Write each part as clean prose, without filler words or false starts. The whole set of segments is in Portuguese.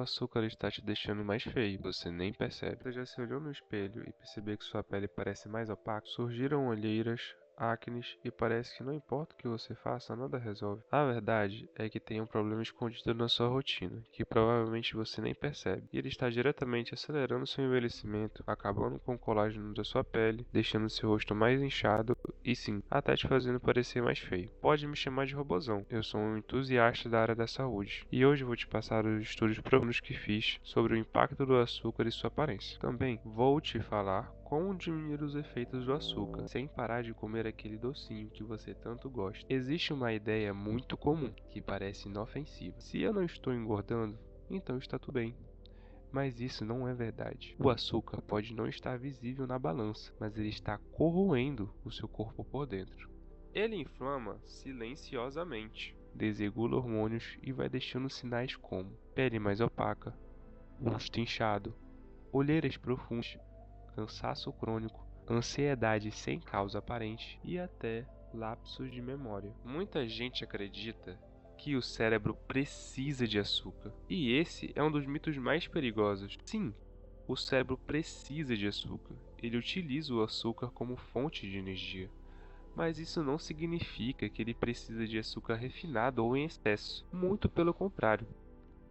açúcar está te deixando mais feio, você nem percebe. Você já se olhou no espelho e percebeu que sua pele parece mais opaca? Surgiram olheiras, acnes e parece que não importa o que você faça, nada resolve. A verdade é que tem um problema escondido na sua rotina, que provavelmente você nem percebe. E ele está diretamente acelerando seu envelhecimento, acabando com o colágeno da sua pele, deixando seu rosto mais inchado e sim, até te fazendo parecer mais feio. Pode me chamar de robozão, eu sou um entusiasta da área da saúde. E hoje vou te passar os estudos profundos que fiz sobre o impacto do açúcar e sua aparência. Também vou te falar como diminuir os efeitos do açúcar, sem parar de comer aquele docinho que você tanto gosta. Existe uma ideia muito comum, que parece inofensiva. Se eu não estou engordando, então está tudo bem. Mas isso não é verdade. O açúcar pode não estar visível na balança, mas ele está corroendo o seu corpo por dentro. Ele inflama silenciosamente, desregula hormônios e vai deixando sinais como pele mais opaca, rosto inchado, olheiras profundas, cansaço crônico, ansiedade sem causa aparente e até lapsos de memória. Muita gente acredita que o cérebro precisa de açúcar, e esse é um dos mitos mais perigosos. Sim, o cérebro precisa de açúcar. Ele utiliza o açúcar como fonte de energia. Mas isso não significa que ele precisa de açúcar refinado ou em excesso. Muito pelo contrário.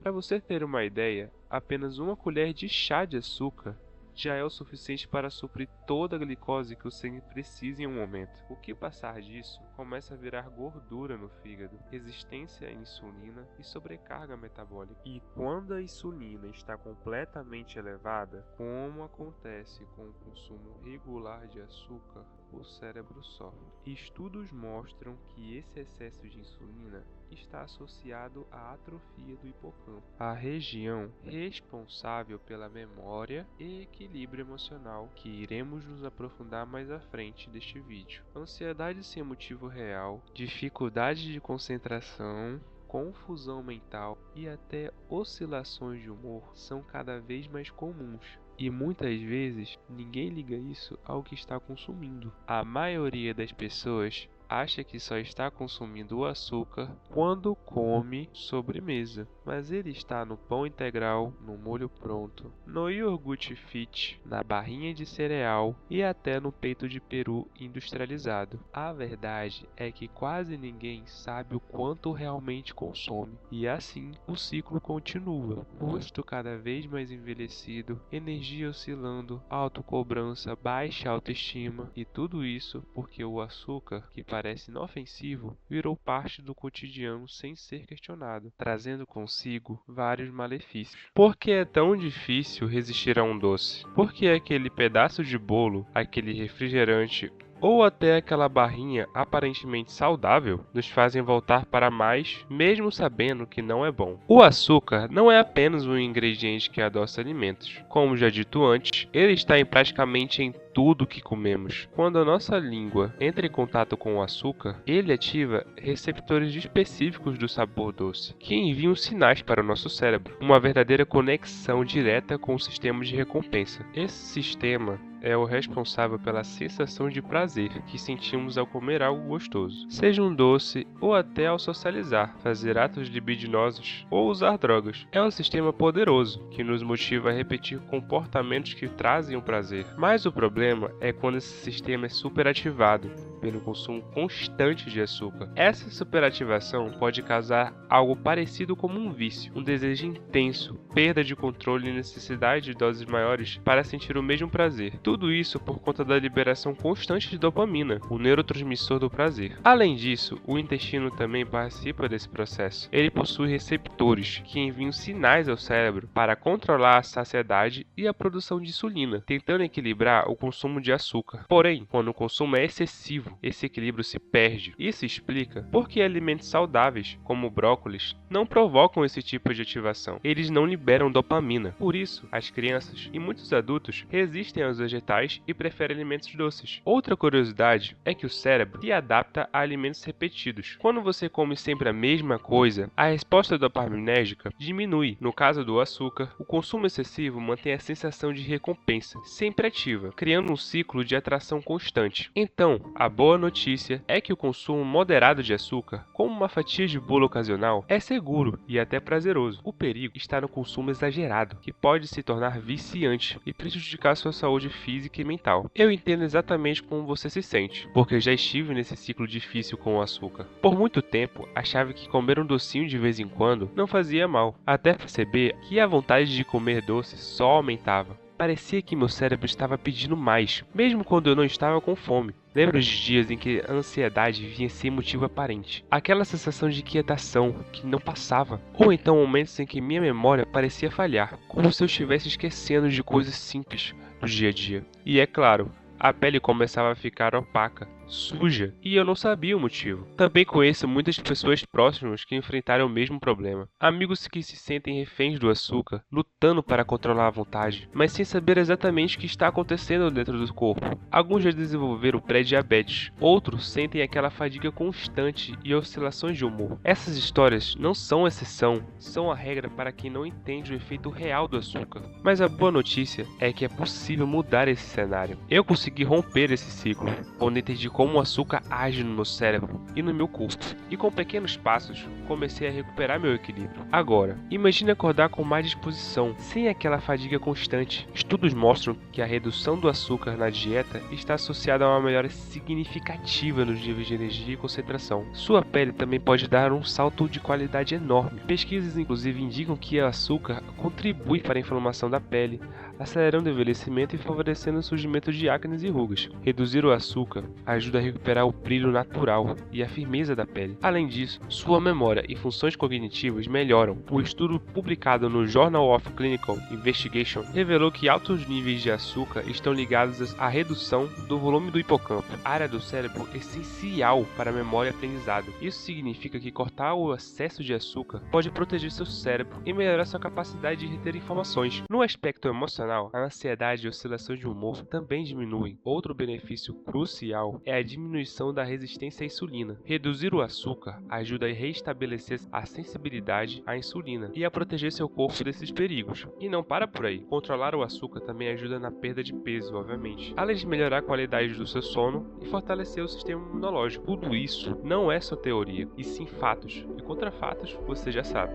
Para você ter uma ideia, apenas uma colher de chá de açúcar já é o suficiente para suprir toda a glicose que o sangue precisa em um momento. O que passar disso começa a virar gordura no fígado, resistência à insulina e sobrecarga metabólica. E quando a insulina está completamente elevada, como acontece com o consumo regular de açúcar, o cérebro sofre. Estudos mostram que esse excesso de insulina está associado à atrofia do hipocampo, a região responsável pela memória e equilíbrio emocional, que iremos nos aprofundar mais à frente deste vídeo. Ansiedade sem motivo real, dificuldade de concentração, confusão mental e até oscilações de humor são cada vez mais comuns. E muitas vezes ninguém liga isso ao que está consumindo. A maioria das pessoas acha que só está consumindo o açúcar quando come sobremesa, mas ele está no pão integral, no molho pronto, no iogurte fit, na barrinha de cereal e até no peito de peru industrializado. A verdade é que quase ninguém sabe o quanto realmente consome, e assim o ciclo continua. Rosto cada vez mais envelhecido, energia oscilando, autocobrança, baixa autoestima, e tudo isso porque o açúcar, que parece inofensivo, virou parte do cotidiano sem ser questionado, trazendo consigo vários malefícios. Por que é tão difícil resistir a um doce? Porque aquele pedaço de bolo, aquele refrigerante ou até aquela barrinha aparentemente saudável nos fazem voltar para mais, mesmo sabendo que não é bom. O açúcar não é apenas um ingrediente que adoça alimentos. Como já dito antes, ele está praticamente em tudo que comemos. Quando a nossa língua entra em contato com o açúcar, ele ativa receptores específicos do sabor doce, que enviam sinais para o nosso cérebro, uma verdadeira conexão direta com o sistema de recompensa. Esse sistema é o responsável pela sensação de prazer que sentimos ao comer algo gostoso, seja um doce ou até ao socializar, fazer atos libidinosos ou usar drogas. É um sistema poderoso que nos motiva a repetir comportamentos que trazem o prazer. Mas o problema é quando esse sistema é superativado pelo consumo constante de açúcar. Essa superativação pode causar algo parecido como um vício, um desejo intenso, perda de controle e necessidade de doses maiores para sentir o mesmo prazer. Tudo isso por conta da liberação constante de dopamina, o neurotransmissor do prazer. Além disso, o intestino também participa desse processo. Ele possui receptores que enviam sinais ao cérebro para controlar a saciedade e a produção de insulina, tentando equilibrar o consumo de açúcar. Porém, quando o consumo é excessivo, esse equilíbrio se perde. Isso explica por que alimentos saudáveis, como brócolis, não provocam esse tipo de ativação. Eles não liberam dopamina. Por isso, as crianças e muitos adultos resistem aos vegetais e preferem alimentos doces. Outra curiosidade é que o cérebro se adapta a alimentos repetidos. Quando você come sempre a mesma coisa, a resposta dopaminérgica diminui. No caso do açúcar, o consumo excessivo mantém a sensação de recompensa sempre ativa, criando gerando um ciclo de atração constante. Então, a boa notícia é que o consumo moderado de açúcar, como uma fatia de bolo ocasional, é seguro e até prazeroso. O perigo está no consumo exagerado, que pode se tornar viciante e prejudicar sua saúde física e mental. Eu entendo exatamente como você se sente, porque já estive nesse ciclo difícil com o açúcar. Por muito tempo, achava que comer um docinho de vez em quando não fazia mal, até perceber que a vontade de comer doce só aumentava. Parecia que meu cérebro estava pedindo mais, mesmo quando eu não estava com fome. Lembro de dias em que a ansiedade vinha sem motivo aparente. Aquela sensação de inquietação que não passava. Ou então momentos em que minha memória parecia falhar, como se eu estivesse esquecendo de coisas simples do dia a dia. E é claro, a pele começava a ficar opaca, suja, e eu não sabia o motivo. Também conheço muitas pessoas próximas que enfrentaram o mesmo problema. Amigos que se sentem reféns do açúcar, lutando para controlar a vontade, mas sem saber exatamente o que está acontecendo dentro do corpo. Alguns já desenvolveram pré-diabetes, outros sentem aquela fadiga constante e oscilações de humor. Essas histórias não são exceção, são a regra para quem não entende o efeito real do açúcar. Mas a boa notícia é que é possível mudar esse cenário. Eu consegui romper esse ciclo, quando entendi como o açúcar age no meu cérebro e no meu corpo. E com pequenos passos, comecei a recuperar meu equilíbrio. Agora, imagine acordar com mais disposição, sem aquela fadiga constante. Estudos mostram que a redução do açúcar na dieta está associada a uma melhora significativa nos níveis de energia e concentração. Sua pele também pode dar um salto de qualidade enorme. Pesquisas inclusive indicam que o açúcar contribui para a inflamação da pele, acelerando o envelhecimento e favorecendo o surgimento de acne e rugas. Reduzir o açúcar ajuda a recuperar o brilho natural e a firmeza da pele. Além disso, sua memória e funções cognitivas melhoram. O estudo publicado no Journal of Clinical Investigation revelou que altos níveis de açúcar estão ligados à redução do volume do hipocampo, área do cérebro essencial para a memória e aprendizado. Isso significa que cortar o excesso de açúcar pode proteger seu cérebro e melhorar sua capacidade de reter informações. No aspecto emocional, a ansiedade e oscilações de humor também diminuem. Outro benefício crucial é a diminuição da resistência à insulina. Reduzir o açúcar ajuda a restabelecer a sensibilidade à insulina e a proteger seu corpo desses perigos. E não para por aí. Controlar o açúcar também ajuda na perda de peso, obviamente, além de melhorar a qualidade do seu sono e fortalecer o sistema imunológico. Tudo isso não é só teoria, e sim fatos. E contra fatos, você já sabe.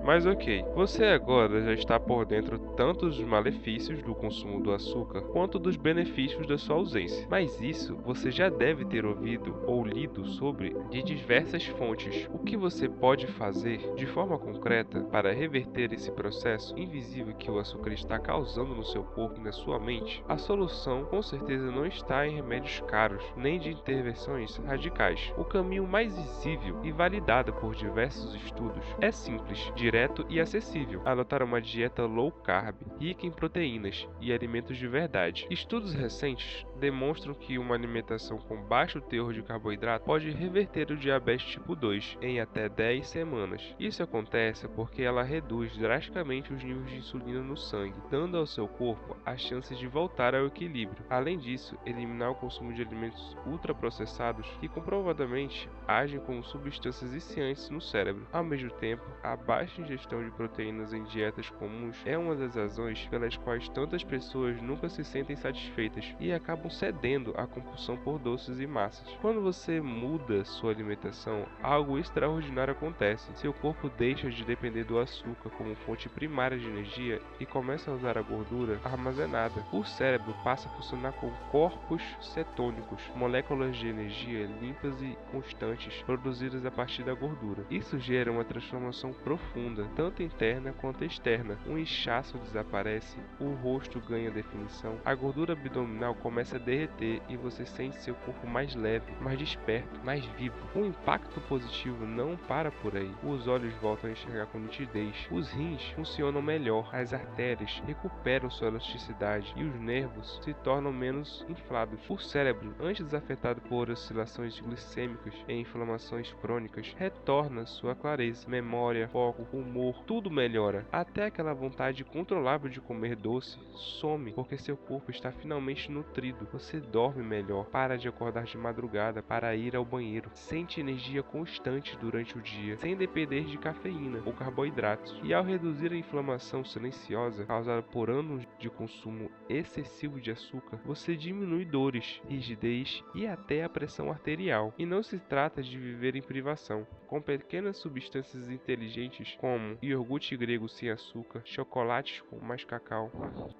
Mas ok, você agora já está por dentro tanto dos malefícios do consumo do açúcar quanto dos benefícios da sua ausência. Mas isso você já deve ter ouvido ou lido sobre de diversas fontes. O que você pode fazer de forma concreta para reverter esse processo invisível que o açúcar está causando no seu corpo e na sua mente? A solução com certeza não está em remédios caros, nem de intervenções radicais. O caminho mais visível e validado por diversos estudos é simples, direto e acessível: adotar uma dieta low carb, rica em proteínas e alimentos de verdade. Estudos recentes demonstram que uma alimentação com baixo teor de carboidrato pode reverter o diabetes tipo 2 em até 10 semanas. Isso acontece porque ela reduz drasticamente os níveis de insulina no sangue, dando ao seu corpo a chance de voltar ao equilíbrio. Além disso, eliminar o consumo de alimentos ultraprocessados que comprovadamente agem como substâncias viciantes no cérebro. Ao mesmo tempo, a baixa ingestão de proteínas em dietas comuns é uma das razões pelas quais tantas pessoas nunca se sentem satisfeitas e acabam cedendo à compulsão por doces e massas. Quando você muda sua alimentação, algo extraordinário acontece. Seu corpo deixa de depender do açúcar como fonte primária de energia e começa a usar a gordura armazenada. O cérebro passa a funcionar com corpos cetônicos, moléculas de energia limpas e constantes produzidas a partir da gordura. Isso gera uma transformação profunda, tanto interna quanto externa. O inchaço desaparece, o rosto ganha definição, a gordura abdominal começa a derreter e você sente seu corpo mais leve, mais desperto, mais vivo. O impacto positivo não para por aí. Os olhos voltam a enxergar com nitidez, os rins funcionam melhor, as artérias recuperam sua elasticidade e os nervos se tornam menos inflados. O cérebro, antes afetado por oscilações glicêmicas e inflamações crônicas, retorna sua clareza, memória, foco, humor, tudo melhora. Até aquela vontade incontrolável de comer doce some, porque seu corpo está finalmente nutrido. Você dorme melhor, para de acordar de madrugada para ir ao banheiro, sente energia constante durante o dia, sem depender de cafeína ou carboidratos. E ao reduzir a inflamação silenciosa causada por anos de consumo excessivo de açúcar, você diminui dores, rigidez e até a pressão arterial. E não se trata de viver em privação. Com pequenas substâncias inteligentes como iogurte grego sem açúcar, chocolates com mais cacau,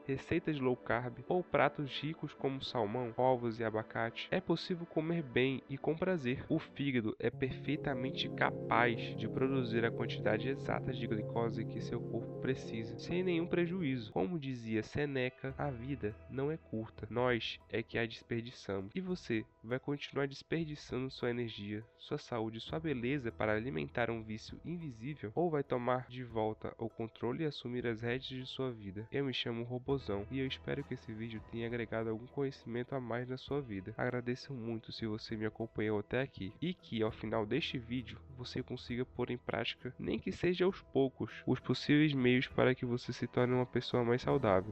receitas low carb ou pratos ricos como salmão, ovos e abacate, é possível comer bem e com prazer. O fígado é perfeitamente capaz de produzir a quantidade exata de glicose que seu corpo precisa, sem nenhum prejuízo. Como dizia Seneca, a vida não é curta, nós é que a desperdiçamos. E você vai continuar desperdiçando sua energia, sua saúde e sua beleza para alimentar um vício invisível? Ou vai tomar de volta o controle e assumir as rédeas de sua vida? Eu me chamo Robozão e eu espero que esse vídeo tenha agregado algum conhecimento a mais na sua vida. Agradeço muito se você me acompanhou até aqui e que ao final deste vídeo você consiga pôr em prática, nem que seja aos poucos, os possíveis meios para que você se torne uma pessoa mais saudável.